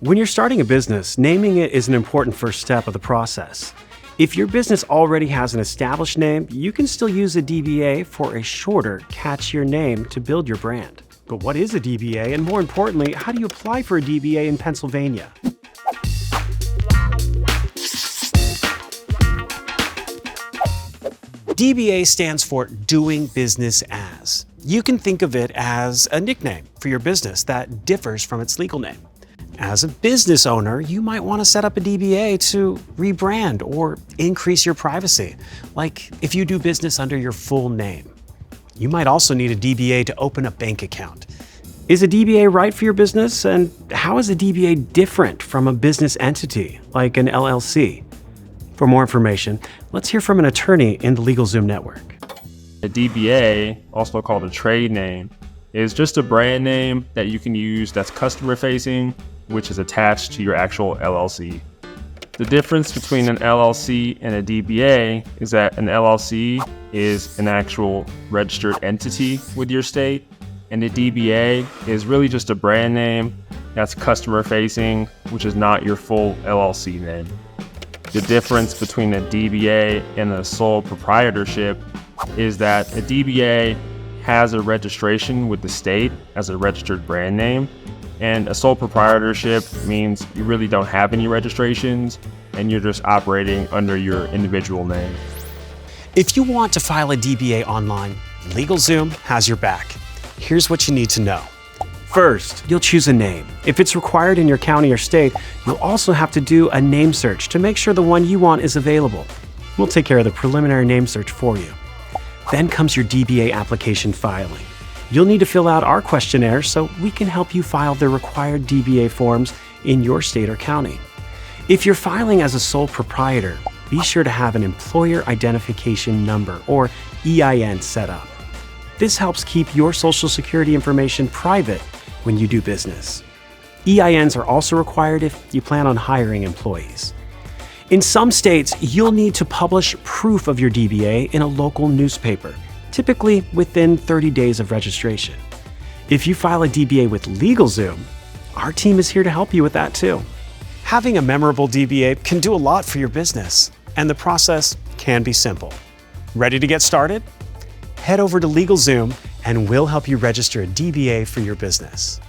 When you're starting a business, naming it is an important first step of the process. If your business already has an established name, you can still use a DBA for a shorter, catchier name to build your brand. But what is a DBA, and more importantly, how do you apply for a DBA in Pennsylvania? DBA stands for Doing Business As. You can think of it as a nickname for your business that differs from its legal name. As a business owner, you might want to set up a DBA to rebrand or increase your privacy, like if you do business under your full name. You might also need a DBA to open a bank account. Is a DBA right for your business, and how is a DBA different from a business entity like an LLC? For more information, let's hear from an attorney in the LegalZoom network. A DBA, also called a trade name, is just a brand name that you can use that's customer-facing, which is attached to your actual LLC. The difference between an LLC and a DBA is that an LLC is an actual registered entity with your state, and a DBA is really just a brand name that's customer-facing, which is not your full LLC name. The difference between a DBA and a sole proprietorship is that a DBA has a registration with the state as a registered brand name, and a sole proprietorship means you really don't have any registrations and you're just operating under your individual name. If you want to file a DBA online, LegalZoom has your back. Here's what you need to know. First, you'll choose a name. If it's required in your county or state, you'll also have to do a name search to make sure the one you want is available. We'll take care of the preliminary name search for you. Then comes your DBA application filing. You'll need to fill out our questionnaire so we can help you file the required DBA forms in your state or county. If you're filing as a sole proprietor, be sure to have an employer identification number, or EIN, set up. This helps keep your Social Security information private when you do business. EINs are also required if you plan on hiring employees. In some states, you'll need to publish proof of your DBA in a local newspaper, typically within 30 days of registration. If you file a DBA with LegalZoom, our team is here to help you with that too. Having a memorable DBA can do a lot for your business, and the process can be simple. Ready to get started? Head over to LegalZoom and we'll help you register a DBA for your business.